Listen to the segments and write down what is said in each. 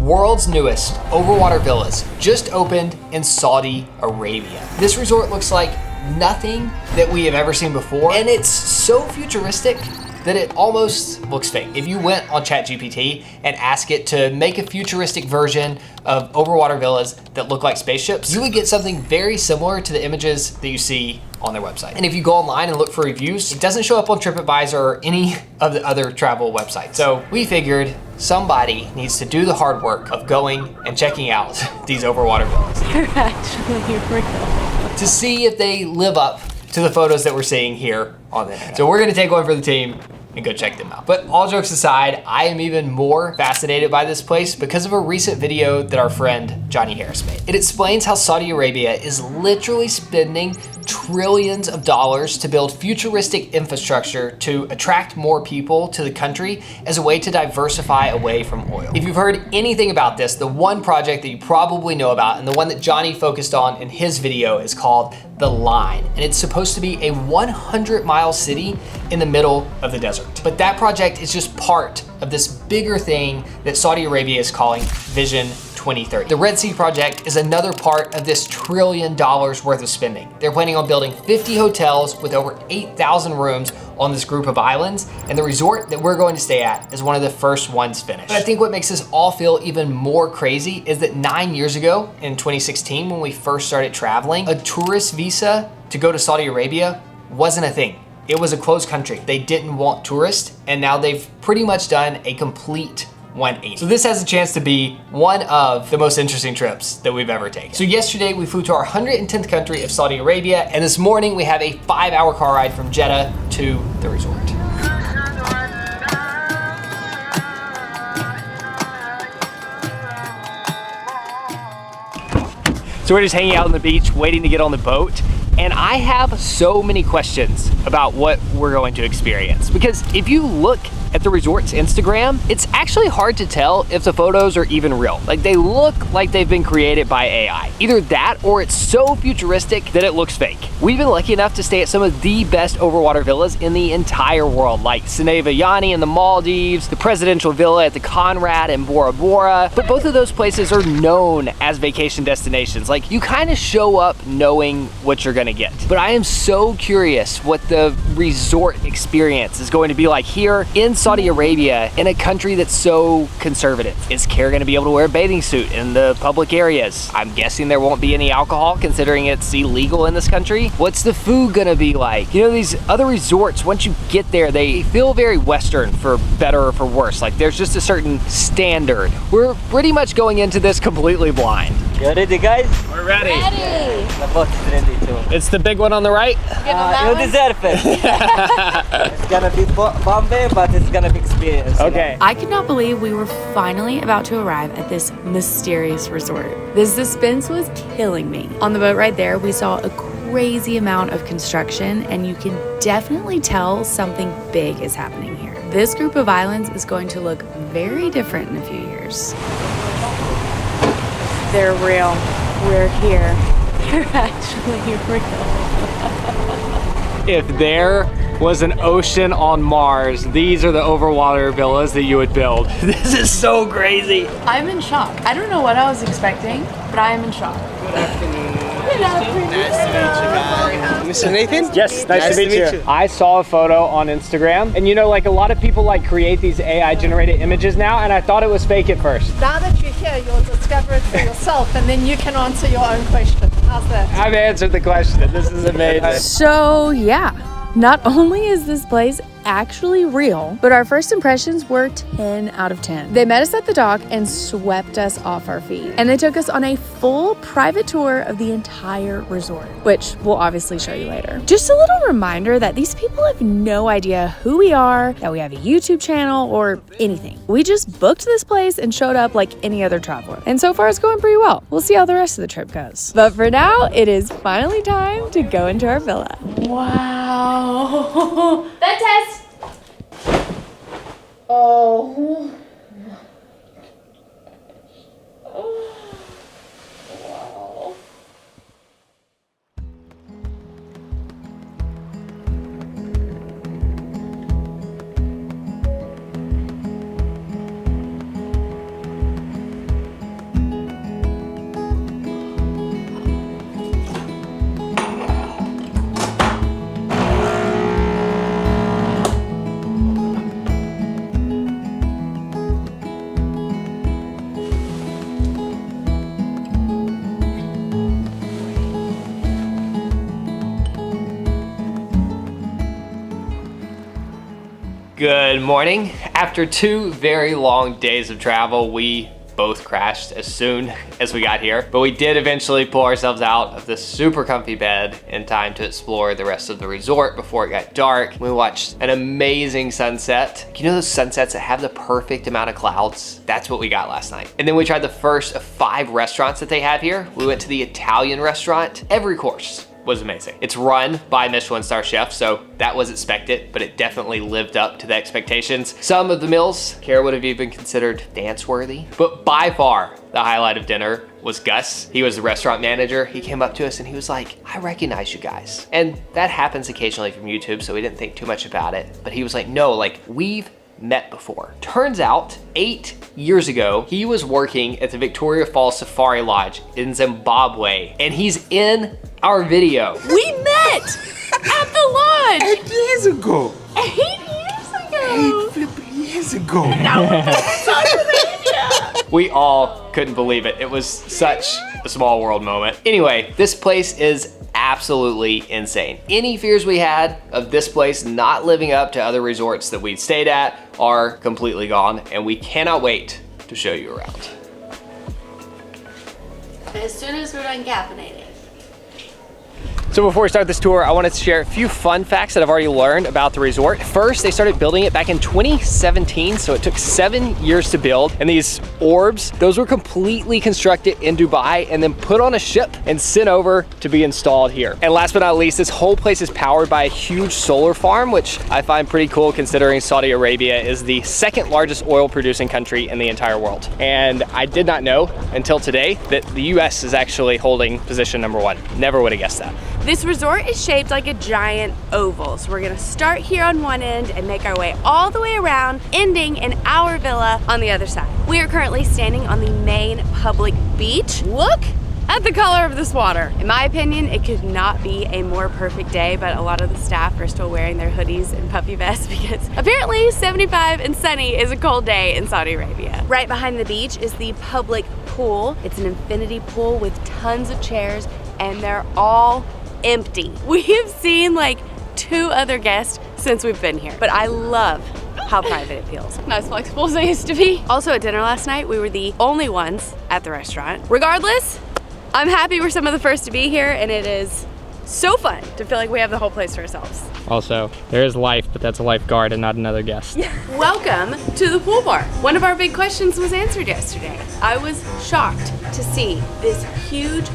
world's newest overwater villas just opened in Saudi Arabia. This resort looks like nothing that we have ever seen before, and it's so futuristic that it almost looks fake. If you went on ChatGPT and asked it to make a futuristic version of overwater villas that look like spaceships, you would get something very similar to the images that you see on their website. And if you go online and look for reviews, it doesn't show up on TripAdvisor or any of the other travel websites. So we figured somebody needs to do the hard work of going and checking out these overwater villas. They're actually real. To see if they live up to the photos that we're seeing here on the internet. So we're gonna take one for the team and go check them out. But all jokes aside, I am even more fascinated by this place because of a recent video that our friend Johnny Harris made. It explains how Saudi Arabia is literally spending trillions of dollars to build futuristic infrastructure to attract more people to the country as a way to diversify away from oil. If you've heard anything about this, the one project that you probably know about and the one that Johnny focused on in his video is called The Line. And it's supposed to be a 100-mile city in the middle of the desert. But that project is just part of this bigger thing that Saudi Arabia is calling Vision 2030. The Red Sea project is another part of this $1 trillion worth of spending. They're planning on building 50 hotels with over 8,000 rooms on this group of islands, and the resort that we're going to stay at is one of the first ones finished. But I think what makes this all feel even more crazy is that 9 years ago, in 2016, when we first started traveling, a tourist visa to go to Saudi Arabia wasn't a thing. It was a closed country. They didn't want tourists, and now they've pretty much done a complete 180. So this has a chance to be one of the most interesting trips that we've ever taken. So yesterday we flew to our 110th country of Saudi Arabia, and this morning we have a 5-hour car ride from Jeddah to the resort. So we're just hanging out on the beach, waiting to get on the boat. And I have so many questions about what we're going to experience. Because if you look at the resort's Instagram, it's actually hard to tell if the photos are even real. Like, they look like they've been created by AI. Either that or it's so futuristic that it looks fake. We've been lucky enough to stay at some of the best overwater villas in the entire world, like Sineva Yani in the Maldives, the Presidential Villa at the Conrad in Bora Bora. But both of those places are known as vacation destinations. Like, you kind of show up knowing what you're gonna get. But I am so curious what the resort experience is going to be like here in Saudi Arabia, in a country that's so conservative. Is Care gonna be able to wear a bathing suit in the public areas? I'm guessing there won't be any alcohol considering it's illegal in this country. What's the food gonna be like? You know, these other resorts, once you get there, they feel very Western, for better or for worse. Like, there's just a certain standard. We're pretty much going into this completely blind. You ready, guys? We're ready. Ready. The boat is ready too. It's the big one on the right? You deserve it. It's gonna be Bombay, but it's gonna be experience. Okay. I could not believe we were finally about to arrive at this mysterious resort. The suspense was killing me. On the boat right there, we saw a crazy amount of construction, and you can definitely tell something big is happening here. This group of islands is going to look very different in a few years. They're real. We're here. They're actually real. If there was an ocean on Mars, these are the overwater villas that you would build. This is so crazy. I'm in shock. I don't know what I was expecting, but I am in shock. Good afternoon. Nice to meet you guys. Mr. Nathan? Yes, nice to meet you. I saw a photo on Instagram, and you know, like, a lot of people like create these AI generated images now, and I thought it was fake at first. Now that you're here, you'll discover it for yourself, and then you can answer your own question. How's that? I've answered the question. This is amazing. So yeah, not only is this place actually real, but our first impressions were 10 out of 10. They met us at the dock and swept us off our feet. And they took us on a full private tour of the entire resort, which we'll obviously show you later. Just a little reminder that these people have no idea who we are, that we have a YouTube channel, or anything. We just booked this place and showed up like any other traveler. And so far it's going pretty well. We'll see how the rest of the trip goes. But for now, it is finally time to go into our villa. Wow. That test. Oh. Wow. Good morning. After 2 very long days of travel, we both crashed as soon as we got here, but we did eventually pull ourselves out of the super comfy bed in time to explore the rest of the resort before it got dark. We watched an amazing sunset. You know those sunsets that have the perfect amount of clouds? That's what we got last night. And then we tried the first of 5 restaurants that they have here. We went to the Italian restaurant. Every course was amazing. It's run by Michelin star chef, so that was expected, but it definitely lived up to the expectations. Some of the meals, Kara would have even considered dance worthy, but by far the highlight of dinner was Gus. He was the restaurant manager. He came up to us and he was like, I recognize you guys. And that happens occasionally from YouTube, so we didn't think too much about it. But he was like, no, like we've met before. Turns out 8 years ago, he was working at the Victoria Falls Safari Lodge in Zimbabwe, and he's in our video. We met at the lodge 8 years ago. 8 years ago. 8 flipping years ago. We all couldn't believe it. It was such a small world moment. Anyway, this place is absolutely insane. Any fears we had of this place not living up to other resorts that we'd stayed at are completely gone, and we cannot wait to show you around. As soon as we're done caffeinating. So before we start this tour, I wanted to share a few fun facts that I've already learned about the resort. First, they started building it back in 2017, so it took 7 years to build. And these orbs, those were completely constructed in Dubai and then put on a ship and sent over to be installed here. And last but not least, this whole place is powered by a huge solar farm, which I find pretty cool considering Saudi Arabia is the 2nd largest oil producing country in the entire world. And I did not know until today that the US is actually holding position #1. Never would have guessed that. This resort is shaped like a giant oval. So we're gonna start here on one end and make our way all the way around, ending in our villa on the other side. We are currently standing on the main public beach. Look at the color of this water. In my opinion, it could not be a more perfect day, but a lot of the staff are still wearing their hoodies and puffy vests because apparently 75 and sunny is a cold day in Saudi Arabia. Right behind the beach is the public pool. It's an infinity pool with tons of chairs, and they're all empty. We have seen like 2 other guests since we've been here, but I love how private it feels. Not as flexible as I used to be. Also at dinner last night, we were the only ones at the restaurant. Regardless, I'm happy we're some of the first to be here, and it is so fun to feel like we have the whole place to ourselves. Also, there is life, but that's a lifeguard and not another guest. Welcome to the pool bar. One of our big questions was answered yesterday. I was shocked to see this huge,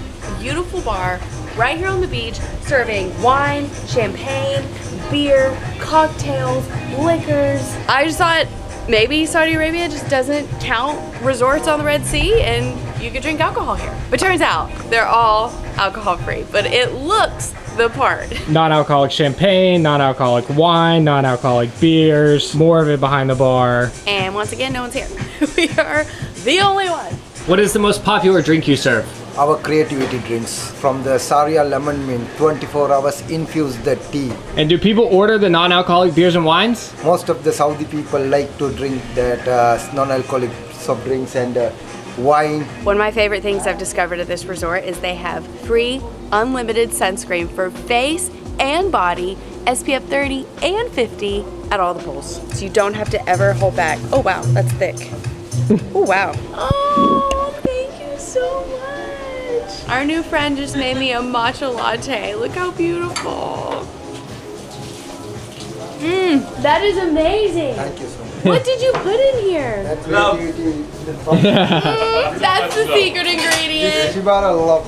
beautiful bar right here on the beach, serving wine, champagne, beer, cocktails, liquors. I just thought maybe Saudi Arabia just doesn't count resorts on the Red Sea and you could drink alcohol here. But turns out they're all alcohol free, but it looks the part. Non-alcoholic champagne, non-alcoholic wine, non-alcoholic beers, more of it behind the bar. And once again, no one's here. We are the only one. What is the most popular drink you serve? Our creativity drinks from the Saria lemon mint, 24 hours infuse the tea. And do people order the non-alcoholic beers and wines? Most of the Saudi people like to drink that non-alcoholic soft drinks and wine. One of my favorite things I've discovered at this resort is they have free, unlimited sunscreen for face and body, SPF 30 and 50 at all the pools. So you don't have to ever hold back. Oh wow, that's thick. Oh wow. Oh, thank you so much. Our new friend just made me a matcha latte. Look how beautiful. That is amazing. Thank you so much. What did you put in here? That's creativity. That's the secret ingredient. Shebara love.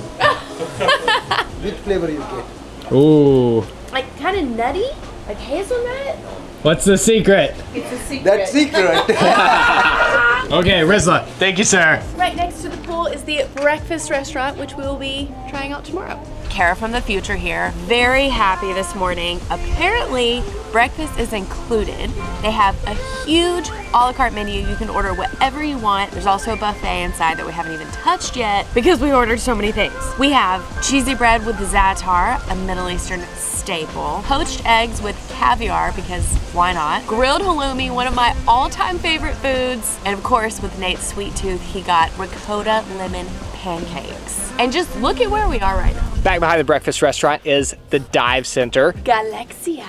Which flavor you get? Ooh. Like kind of nutty, like hazelnut. What's the secret? It's a secret. That's secret. Okay, Rizla. Thank you, sir. Right next to the pool is the breakfast restaurant, which we will be trying out tomorrow. Kara from the future here. Very happy this morning. Apparently, breakfast is included. They have a huge a la carte menu. You can order whatever you want. There's also a buffet inside that we haven't even touched yet because we ordered so many things. We have cheesy bread with za'atar, a Middle Eastern staple, poached eggs with caviar because why not, grilled halloumi, one of my all-time favorite foods, and of course with Nate's sweet tooth, he got ricotta lemon pancakes. And just look at where we are right now. Back behind the breakfast restaurant is the dive center. Galaxia.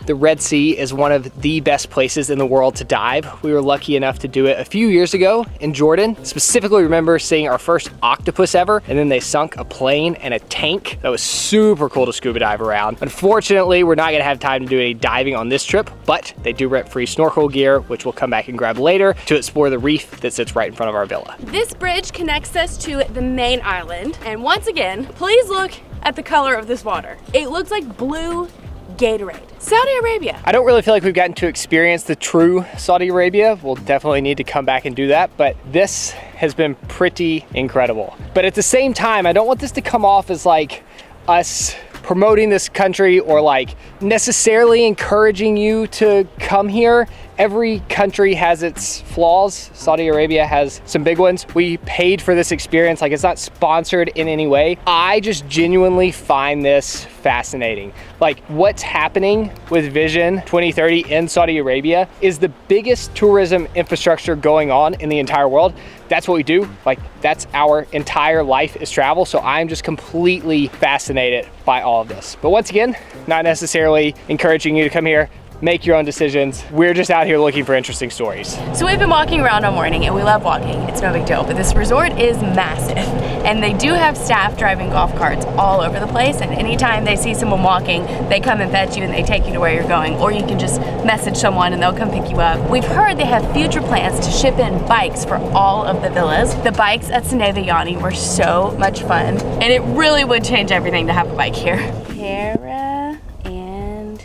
The Red Sea is one of the best places in the world to dive. We were lucky enough to do it a few years ago in Jordan. Specifically remember seeing our first octopus ever, and then they sunk a plane and a tank. That was super cool to scuba dive around. Unfortunately, we're not gonna have time to do any diving on this trip, but they do rent free snorkel gear, which we'll come back and grab later to explore the reef that sits right in front of our villa. This bridge connects us to the main island, and once again, please look at the color of this water. It looks like blue Gatorade. Saudi Arabia. I don't really feel like we've gotten to experience the true Saudi Arabia. We'll definitely need to come back and do that, but this has been pretty incredible. But at the same time, I don't want this to come off as like us promoting this country or like necessarily encouraging you to come here. Every country has its flaws. Saudi Arabia has some big ones. We paid for this experience, like it's not sponsored in any way. I just genuinely find this fascinating. Like what's happening with Vision 2030 in Saudi Arabia is the biggest tourism infrastructure going on in the entire world. That's what we do. Like that's our entire life is travel. So I'm just completely fascinated by all of this. But once again, not necessarily encouraging you to come here. Make your own decisions. We're just out here looking for interesting stories. So we've been walking around all morning and we love walking. It's no big deal, but this resort is massive. And they do have staff driving golf carts all over the place. And anytime they see someone walking, they come and fetch you and they take you to where you're going. Or you can just message someone and they'll come pick you up. We've heard they have future plans to ship in bikes for all of the villas. The bikes at Saneva Yani were so much fun. And it really would change everything to have a bike here. Kara and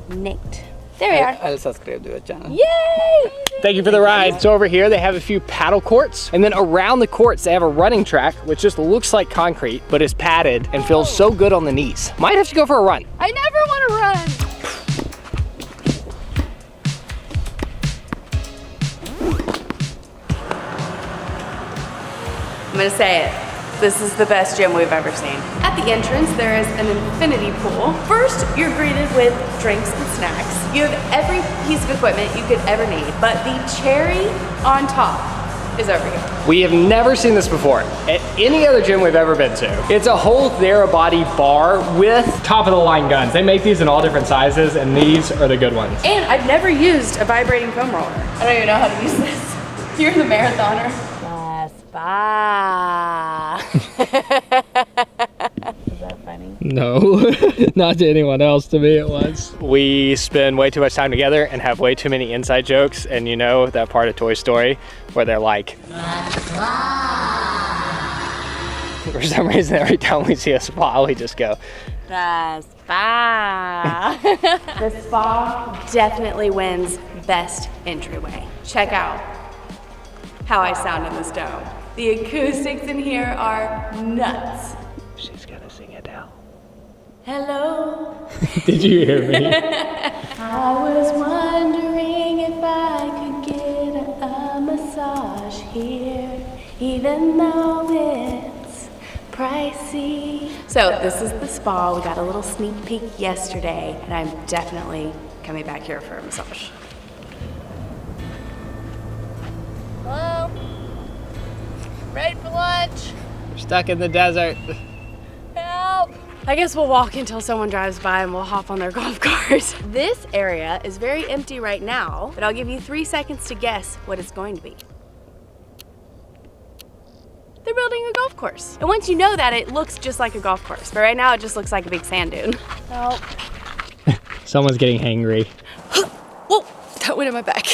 Nate. There we are. I'll subscribe to your channel. Yay! Thank you for the ride. So over here, they have a few paddle courts, and then around the courts, they have a running track, which just looks like concrete, but is padded and feels so good on the knees. Might have to go for a run. I never want to run. I'm gonna say it. This is the best gym we've ever seen. At the entrance, there is an infinity pool. First, you're greeted with drinks and snacks. You have every piece of equipment you could ever need, but the cherry on top is over here. We have never seen this before at any other gym we've ever been to. It's a whole Therabody bar with Top of the line guns. They make these in all different sizes, and these are the good ones. And I've never used a vibrating foam roller. I don't even know how to use this. You're the marathoner. Spa. Is that funny? No, not to anyone else. To me, it was. We spend way too much time together and have way too many inside jokes. And you know that part of Toy Story where they're like, for some reason, every time we see a spa, we just go, The spa. The spa definitely wins best entryway. Check out how I sound in this dome. The acoustics in here are nuts. she's gonna sing it down. Hello. Did you hear me? I was wondering if I could get a massage here, even though it's pricey. So this is the spa. We got a little sneak peek yesterday, and I'm definitely coming back here for a massage. Hello? Ready for lunch? We're stuck in the desert. Help! I guess we'll walk until someone drives by and we'll hop on their golf cart. This area is very empty right now, but I'll give you 3 seconds to guess what it's going to be. They're building a golf course. And once you know that, it looks just like a golf course. But right now, it just looks like a big sand dune. Help. Someone's getting hangry. Whoa, that went in my back.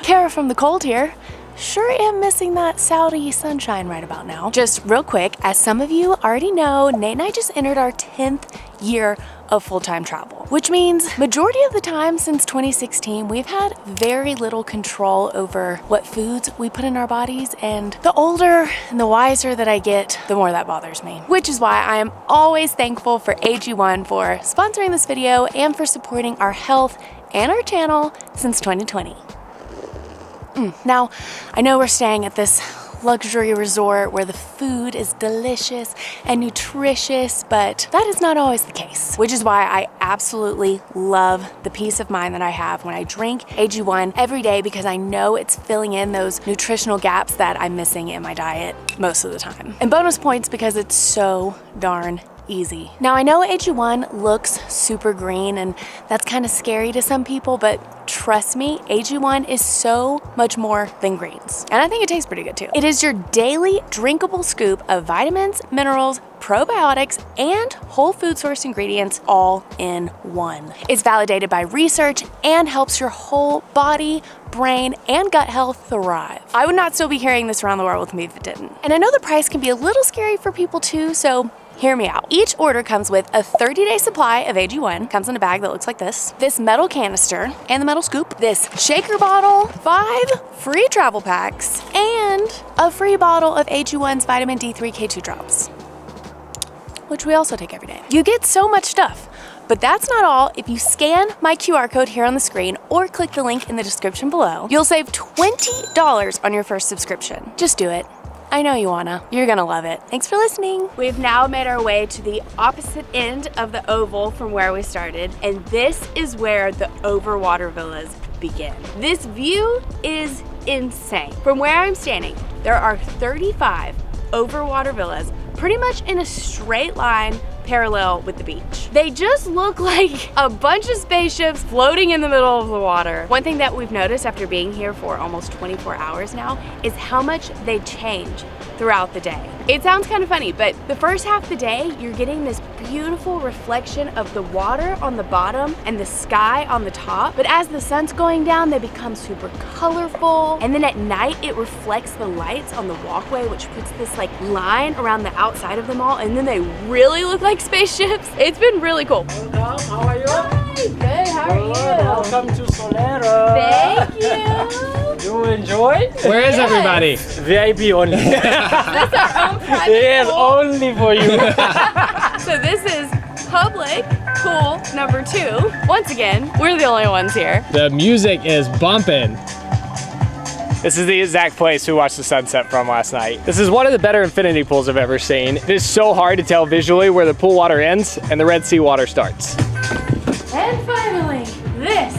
Kara from the cold here. Sure am missing that Saudi sunshine right about now. Just real quick, as some of you already know, Nate and I just entered our 10th year of full-time travel, which means majority of the time since 2016, we've had very little control over what foods we put in our bodies, and the older and the wiser that I get, the more that bothers me. Which is why I am always thankful for AG1 for sponsoring this video and for supporting our health and our channel since 2020. Now, I know we're staying at this luxury resort where the food is delicious and nutritious, but that is not always the case, which is why I absolutely love the peace of mind that I have when I drink AG1 every day, because I know it's filling in those nutritional gaps that I'm missing in my diet most of the time. And bonus points because it's so darn easy. Now I know AG1 looks super green and that's kind of scary to some people, but trust me, AG1 is so much more than greens. And I think it tastes pretty good too. It is your daily drinkable scoop of vitamins, minerals, probiotics, and whole food source ingredients all in one. It's validated by research and helps your whole body, brain, and gut health thrive. I would not still be carrying this around the world with me if it didn't. And I know the price can be a little scary for people too, so hear me out. Each order comes with a 30-day supply of AG1, comes in a bag that looks like this metal canister and the metal scoop, this shaker bottle, 5 free travel packs, and a free bottle of AG1's vitamin D3 K2 drops, which we also take every day. You get so much stuff, but that's not all. If you scan my QR code here on the screen or click the link in the description below, you'll save $20 on your first subscription. Just do it. I know you wanna. You're gonna love it. Thanks for listening. We've now made our way to the opposite end of the oval from where we started, and this is where the Overwater villas begin. This view is insane. From where I'm standing, there are 35 Overwater villas pretty much in a straight line parallel with the beach. They just look like a bunch of spaceships floating in the middle of the water. One thing that we've noticed after being here for almost 24 hours now is how much they change throughout the day. It sounds kind of funny, but the first half of the day, you're getting this beautiful reflection of the water on the bottom and the sky on the top. But as the sun's going down, they become super colorful. And then at night, it reflects the lights on the walkway, which puts this like line around the outside of them all. And then they really look like spaceships. It's been really cool. Welcome, how are you? Hi, good, how are you? Welcome to Solera. Thank you. You enjoy? Where is everybody? VIP only. That's our own private Yes, pool. only for you. So this is public pool number 2. Once again, we're the only ones here. The music is bumping. This is the exact place we watched the sunset from last night. This is one of the better infinity pools I've ever seen. It is so hard to tell visually where the pool water ends and the Red Sea water starts. And finally, this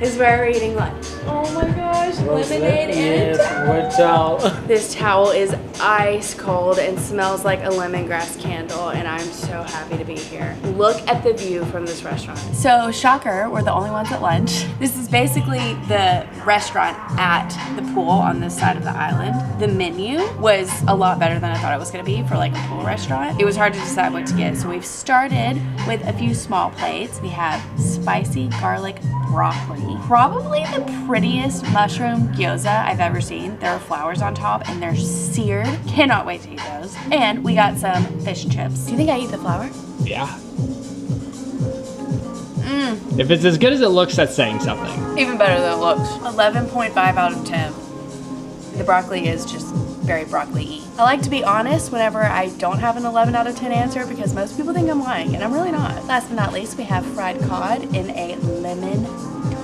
is where we're eating lunch. Oh my gosh, lemonade and towel. this towel is ice cold and smells like a lemongrass candle, and I'm so happy to be here. Look at the view from this restaurant. So shocker, we're the only ones at lunch. This is basically the restaurant at the pool on this side of the island. The menu was a lot better than I thought it was gonna be for like a pool restaurant. It was hard to decide what to get, so we've started with a few small plates. We have spicy garlic broccoli, probably the prettiest mushroom gyoza I've ever seen. There are flowers on top and they're seared. Cannot wait to eat those. And we got some fish and chips. Do you think I eat the flower? Yeah. If it's as good as it looks, that's saying something. Even better than it looks. 11.5 out of 10. The broccoli is just very broccoli-y. I like to be honest whenever I don't have an 11 out of 10 answer because most people think I'm lying, and I'm really not. Last but not least, we have fried cod in a lemon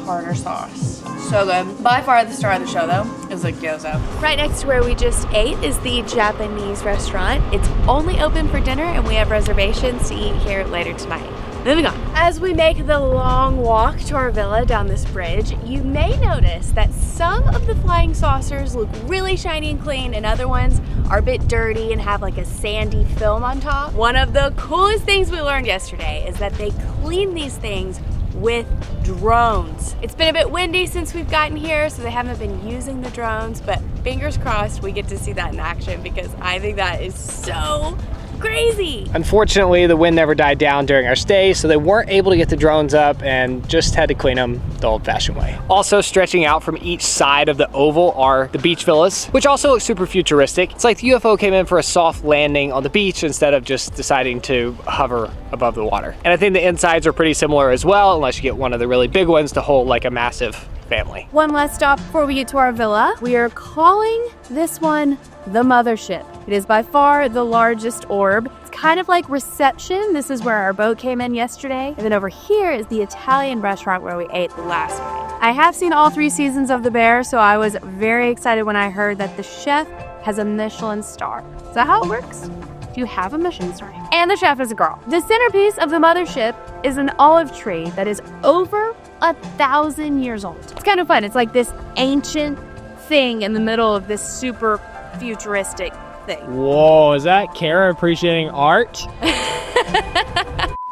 tartar sauce. So good. By far the star of the show though is the gyoza. Right next to where we just ate is the Japanese restaurant. It's only open for dinner and we have reservations to eat here later tonight. Moving on. As we make the long walk to our villa down this bridge, you may notice that some of the flying saucers look really shiny and clean and other ones are a bit dirty and have like a sandy film on top. One of the coolest things we learned yesterday is that they clean these things with drones. It's been a bit windy since we've gotten here, so they haven't been using the drones, but fingers crossed we get to see that in action because I think that is so crazy. Unfortunately, the wind never died down during our stay, so they weren't able to get the drones up and just had to clean them the old-fashioned way. Also stretching out from each side of the oval are the beach villas, which also look super futuristic. It's like the UFO came in for a soft landing on the beach instead of just deciding to hover above the water. And I think the insides are pretty similar as well, unless you get one of the really big ones to hold like a massive family. One last stop before we get to our villa. We are calling this one the Mothership. It is by far the largest orb. It's kind of like reception. This is where our boat came in yesterday. And then over here is the Italian restaurant where we ate last night. I have seen all 3 seasons of The Bear, so I was very excited when I heard that the chef has a Michelin star. Is that how it works? Do you have a Michelin star? And the chef is a girl. The centerpiece of the Mothership is an olive tree that is over 1,000 years old. It's kind of fun. It's like this ancient thing in the middle of this super futuristic thing. Whoa, is that Kara appreciating art?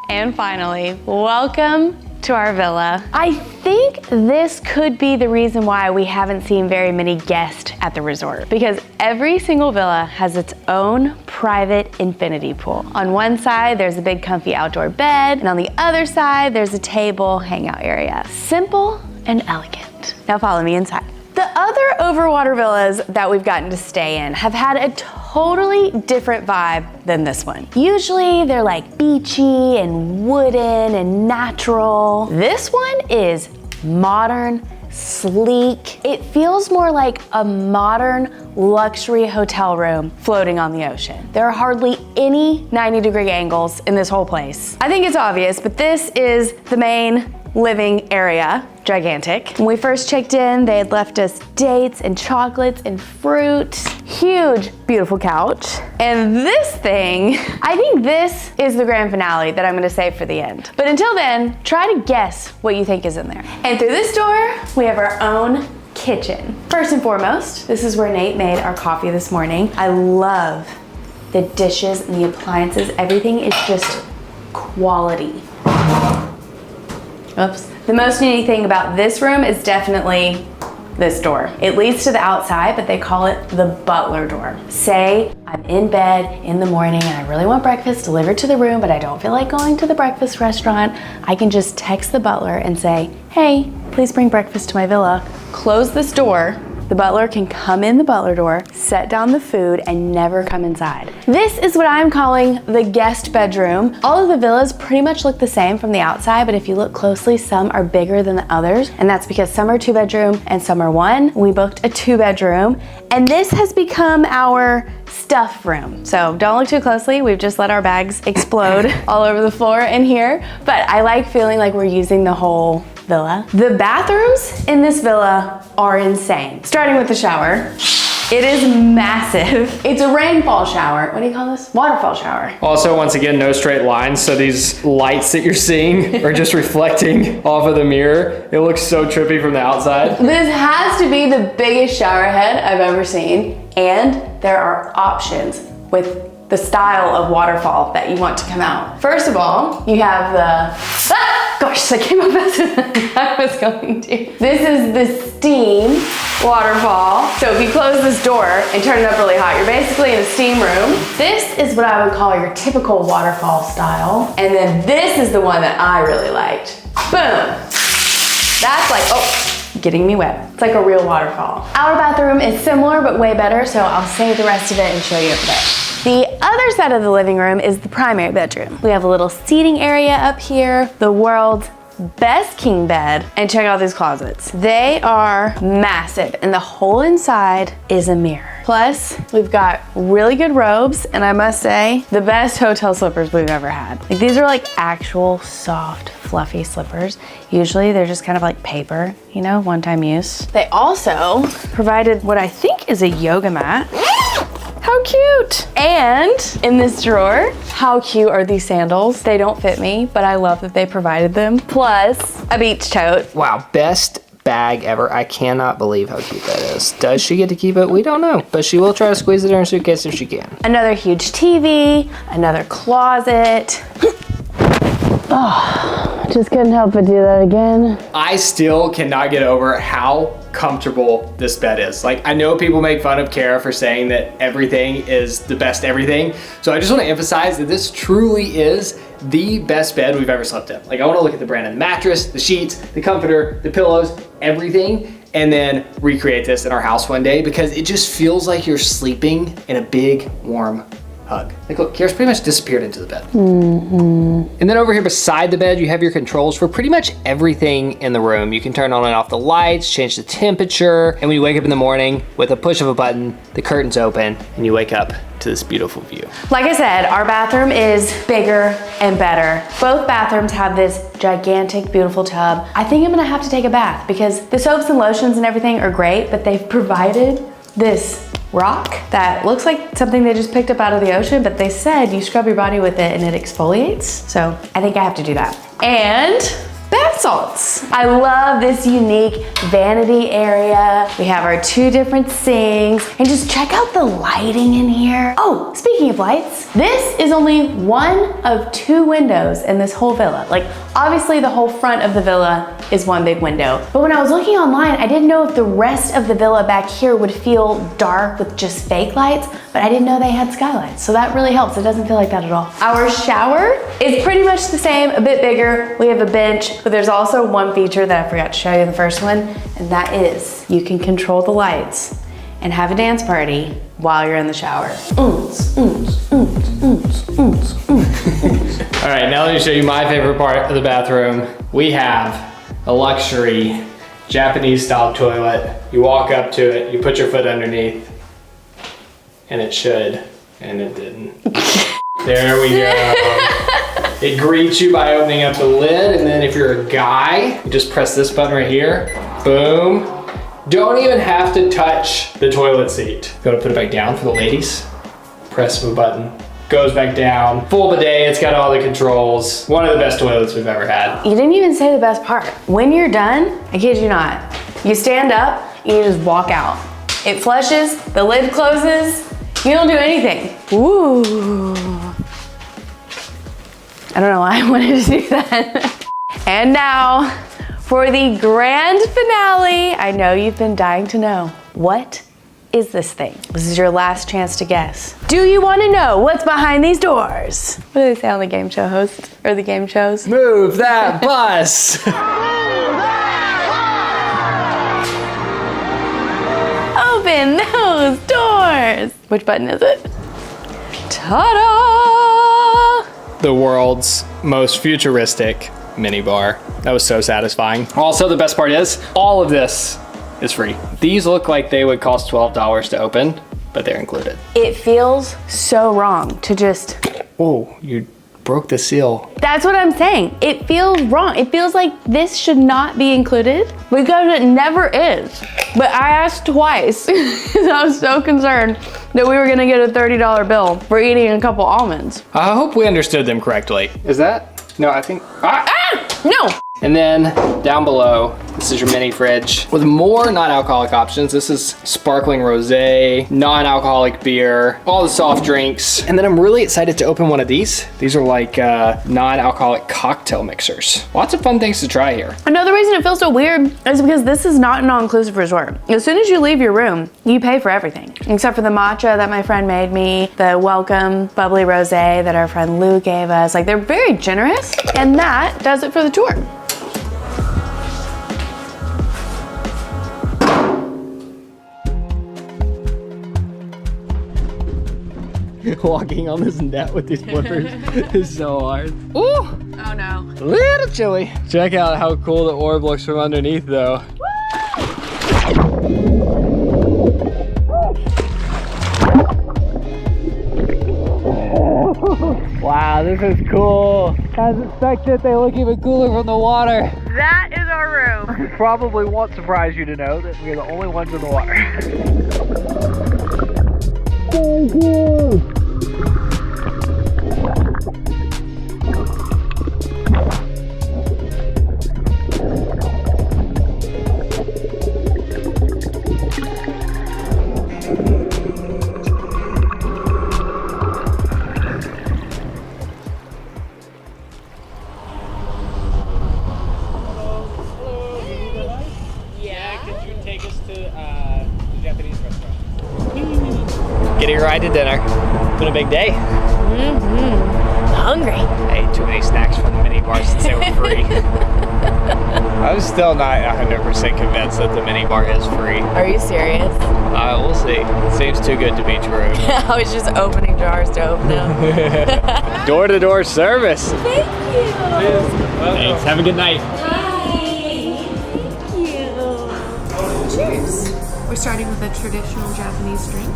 And finally, welcome to our villa. I think this could be the reason why we haven't seen very many guests at the resort, because every single villa has its own private infinity pool. On one side, there's a big comfy outdoor bed, and on the other side, there's a table hangout area. Simple and elegant. Now follow me inside. The other Overwater villas that we've gotten to stay in have had a totally different vibe than this one. Usually they're like beachy and wooden and natural. This one is modern, sleek. It feels more like a modern luxury hotel room floating on the ocean. There are hardly any 90-degree angles in this whole place. I think it's obvious, but this is the main living area. Gigantic. When we first checked in, they had left us dates and chocolates and fruit. Huge, beautiful couch. And this thing, I think this is the grand finale that I'm gonna save for the end. But until then, try to guess what you think is in there. And through this door, we have our own kitchen. First and foremost, this is where Nate made our coffee this morning. I love the dishes and the appliances. Everything is just quality. Oops. The most unique thing about this room is definitely this door. It leads to the outside, but they call it the butler door. Say I'm in bed in the morning and I really want breakfast delivered to the room, but I don't feel like going to the breakfast restaurant. I can just text the butler and say, hey, please bring breakfast to my villa. Close this door. The butler can come in the butler door, set down the food, and never come inside. This is what I'm calling the guest bedroom. All of the villas pretty much look the same from the outside, but if you look closely, some are bigger than the others, and that's because some are 2-bedroom and some are 1. We booked a 2-bedroom, and this has become our stuff room. So don't look too closely. We've just let our bags explode all over the floor in here, but I like feeling like we're using the whole villa. The bathrooms in this villa are insane. Starting with the shower. It is massive. It's a rainfall shower. What do you call this? Waterfall shower. Also, once again, no straight lines, so these lights that you're seeing are just reflecting off of the mirror. It looks so trippy from the outside. This has to be the biggest shower head I've ever seen, and there are options with the style of waterfall that you want to come out. First of all, you have the, gosh, that came up faster than I was going to. This is the steam waterfall. So if you close this door and turn it up really hot, you're basically in a steam room. This is what I would call your typical waterfall style. And then this is the one that I really liked. Boom. That's like, oh, getting me wet. It's like a real waterfall. Our bathroom is similar, but way better, so I'll save the rest of it and show you over there. The other side of the living room is the primary bedroom. We have a little seating area up here, the world's best king bed, and check out these closets. They are massive, and the whole inside is a mirror. Plus, we've got really good robes, and I must say, the best hotel slippers we've ever had. Like, these are like actual soft, fluffy slippers. Usually they're just kind of like paper, you know, one-time use. They also provided what I think is a yoga mat. How cute! And in this drawer, how cute are these sandals? They don't fit me, but I love that they provided them. Plus, a beach tote. Wow, best bag ever. I cannot believe how cute that is. Does she get to keep it? We don't know, but she will try to squeeze it in her suitcase if she can. Another huge TV, another closet. Oh, just couldn't help but do that again. I still cannot get over how comfortable this bed is. Like, I know people make fun of Kara for saying that everything is the best everything. So I just want to emphasize that this truly is the best bed we've ever slept in. Like, I want to look at the brand of the mattress, the sheets, the comforter, the pillows, everything, and then recreate this in our house one day, because it just feels like you're sleeping in a big, warm hug. Like, look, Kira's pretty much disappeared into the bed. And then over here beside the bed, you have your controls for pretty much everything in the room. You can turn on and off the lights, change the temperature, and when you wake up in the morning, with a push of a button, the curtains open, and you wake up to this beautiful view. Like I said, our bathroom is bigger and better. Both bathrooms have this gigantic, beautiful tub. I think I'm gonna have to take a bath, because the soaps and lotions and everything are great, but they've provided this rock that looks like something they just picked up out of the ocean, but they said you scrub your body with it and it exfoliates. So I think I have to do that. And Bath salts. I love this unique vanity area. We have our 2 different sinks, and just check out the lighting in here. Oh, speaking of lights, this is only one of 2 windows in this whole villa. Like, obviously the whole front of the villa is one big window. But when I was looking online, I didn't know if the rest of the villa back here would feel dark with just fake lights, but I didn't know they had skylights. So that really helps. It doesn't feel like that at all. Our shower is pretty much the same, a bit bigger. We have a bench, but there's also one feature that I forgot to show you in the first one, and that is you can control the lights and have a dance party while you're in the shower. All right, now let me show you my favorite part of the bathroom. We have a luxury Japanese style toilet. You walk up to it, you put your foot underneath, and it should, and it didn't. There we go. It greets you by opening up the lid, and then if you're a guy, you just press this button right here, boom. Don't even have to touch the toilet seat. Go to put it back down for the ladies. Press the button, goes back down. Full bidet, it's got all the controls. One of the best toilets we've ever had. You didn't even say the best part. When you're done, I kid you not, you stand up and you just walk out. It flushes, the lid closes, you don't do anything. Ooh. I don't know why I wanted to do that. And now, for the grand finale, I know you've been dying to know. What is this thing? This is your last chance to guess. Do you want to know what's behind these doors? What do they say on the game show host, or the game shows? Move that bus! Open those doors! Which button is it? Ta-da! The world's most futuristic minibar. That was so satisfying. Also, the best part is, all of this is free. These look like they would cost $12 to open, but they're included. It feels so wrong to just... Oh, you broke the seal. That's what I'm saying. It feels wrong. It feels like this should not be included because it never is. But I asked twice because I was so concerned that we were gonna get a $30 bill for eating a couple almonds. I hope we understood them correctly. Is that? No, I think... No! And then down below, this is your mini fridge with more non-alcoholic options. This is sparkling rosé, non-alcoholic beer, all the soft drinks. And then I'm really excited to open one of these. These are like non-alcoholic cocktail mixers. Lots of fun things to try here. Another reason it feels so weird is because this is not an all-inclusive resort. As soon as you leave your room, you pay for everything. Except for the matcha that my friend made me, the welcome bubbly rosé that our friend Lou gave us. Like, they're very generous, and that does it for the tour. Walking on this net with these flippers is so hard. Ooh! Oh no. A little chilly. Check out how cool the orb looks from underneath though. Wow, this is cool. As expected, they look even cooler from the water. That is our room. It probably won't surprise you to know that we're the only ones in the water. Thank you. Getting a ride to dinner. Been a big day. Hungry. I ate too many snacks from the mini bar since they were free. I'm still not 100% convinced that the mini bar is free. Are you serious? We'll see. It seems too good to be true. I was just opening jars to open them. Door-to-door service. Thank you. Thanks. Have a good night. Cheers. We're starting with a traditional Japanese drink.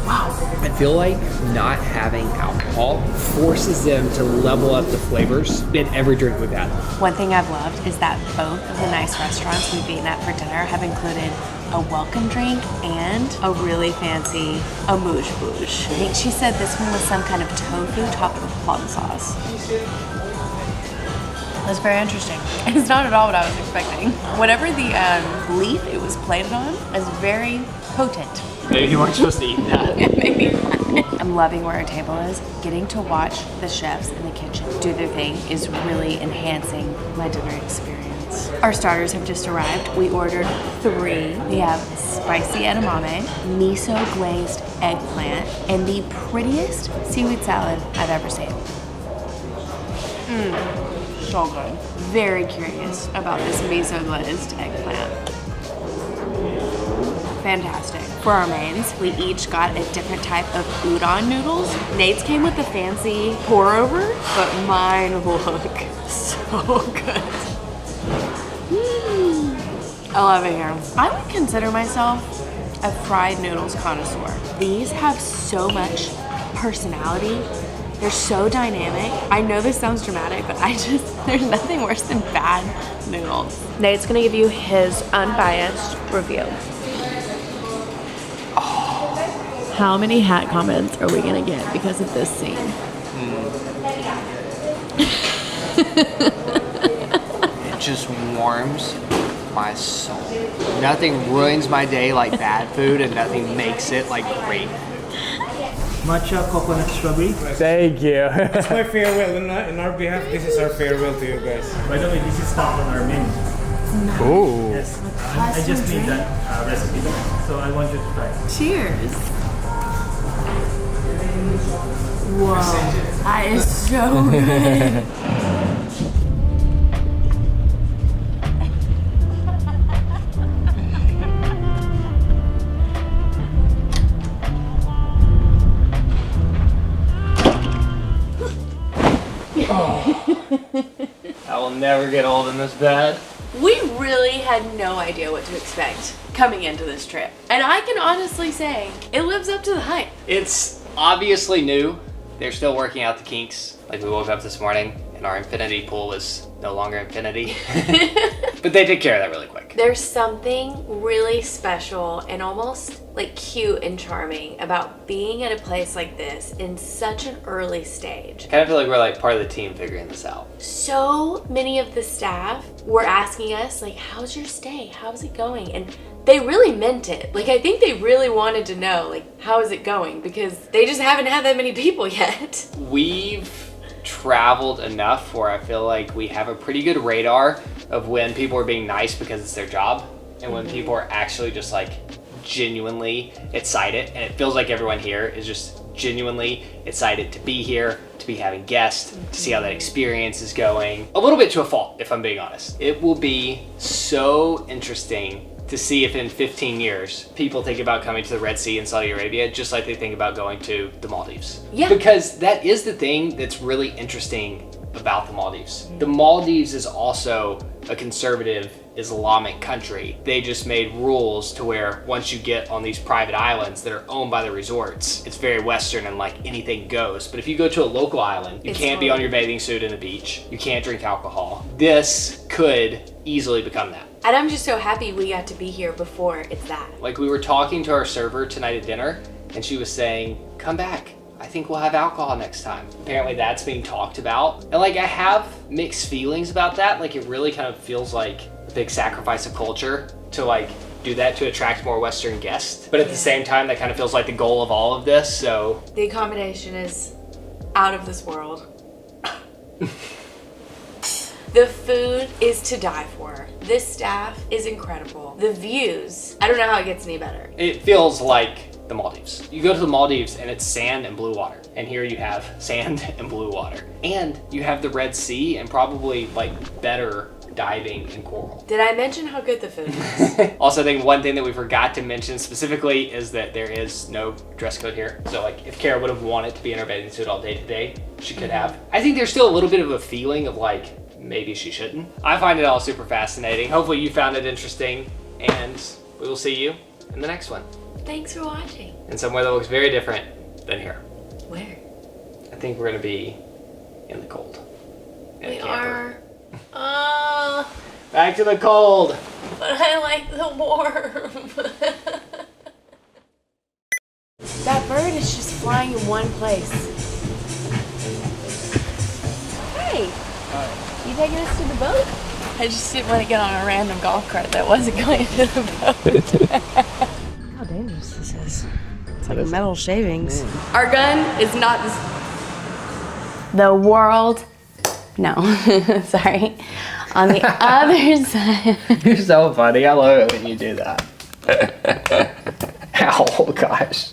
Wow. I feel like not having alcohol forces them to level up the flavors in every drink we've had. One thing I've loved is that both of the nice restaurants we've eaten at for dinner have included a welcome drink and a really fancy amuse-bouche. I think she said this one was some kind of tofu topped with plum sauce. That's very interesting. It's not at all what I was expecting. Whatever the leaf it was planted on is very potent. Maybe you weren't supposed to eat that. Maybe not. I'm loving where our table is. Getting to watch the chefs in the kitchen do their thing is really enhancing my dinner experience. Our starters have just arrived. We ordered 3. We have spicy edamame, miso glazed eggplant, and the prettiest seaweed salad I've ever seen. So good. Very curious about this miso glazed eggplant. Fantastic. For our mains, we each got a different type of udon noodles. Nate's came with the fancy pour over, but mine look so good. I love it here. I would consider myself a fried noodles connoisseur. These have so much personality. They're so dynamic. I know this sounds dramatic, but there's nothing worse than bad noodles. Nate's gonna give you his unbiased review. How many hat comments are we gonna get because of this scene? It just warms my soul. Nothing ruins my day like bad food, and nothing makes it like great. Matcha coconut strawberry. Thank you. It's my farewell. In our behalf, this is our farewell to you guys. By the way, this is stuff on our menu. Ooh. Yes. I just made that recipe, so I want you to try. Cheers. Whoa, that is so good. I will never get old in this bed. We really had no idea what to expect coming into this trip. And I can honestly say, it lives up to the hype. It's obviously new. They're still working out the kinks. Like, we woke up this morning and our infinity pool was no longer infinity. But they take care of that really quick. There's something really special and almost like cute and charming about being at a place like this in such an early stage. Kind of feel like we're like part of the team figuring this out. So many of the staff were asking us like, how's your stay? How's it going? And they really meant it. Like, I think they really wanted to know, like, how is it going? Because they just haven't had that many people yet. We've traveled enough where I feel like we have a pretty good radar of when people are being nice because it's their job and when people are actually just like genuinely excited. And it feels like everyone here is just genuinely excited to be here, to be having guests, to see how that experience is going. A little bit to a fault, if I'm being honest. It will be so interesting to see if in 15 years people think about coming to the Red Sea in Saudi Arabia just like they think about going to the Maldives. Yeah. Because that is the thing that's really interesting about the Maldives. The Maldives is also a conservative Islamic country. They just made rules to where once you get on these private islands that are owned by the resorts, it's very Western and like anything goes. But if you go to a local island, you can't be on your bathing suit in the beach. You can't drink alcohol. This could easily become that. And I'm just so happy we got to be here before it's that. Like, we were talking to our server tonight at dinner and she was saying, come back. I think we'll have alcohol next time. Apparently that's being talked about. And like, I have mixed feelings about that. Like, it really kind of feels like a big sacrifice of culture to like do that to attract more Western guests. But at the same time, that kind of feels like the goal of all of this, so. The accommodation is out of this world. The food is to die for. This staff is incredible. The views, I don't know how it gets any better. It feels like the Maldives. You go to the Maldives and it's sand and blue water. And here you have sand and blue water. And you have the Red Sea and probably like better diving and coral. Did I mention how good the food is? Also, I think one thing that we forgot to mention specifically is that there is no dress code here. So like, if Kara would have wanted to be in her bathing suit all day today, she could have. I think there's still a little bit of a feeling of like, maybe she shouldn't. I find it all super fascinating. Hopefully you found it interesting, and we will see you in the next one. Thanks for watching. In somewhere that looks very different than here. Where? I think we're gonna be in the cold. In a We camper. are. Back to the cold. But I like the warm. That bird is just flying in one place. Hey. You taking us to the boat? I just didn't want to get on a random golf cart that wasn't going to the boat. How dangerous this is. It's like metal shavings. Our gun is not the world. No, sorry. On the other side. You're so funny. I love it when you do that. Ow, gosh.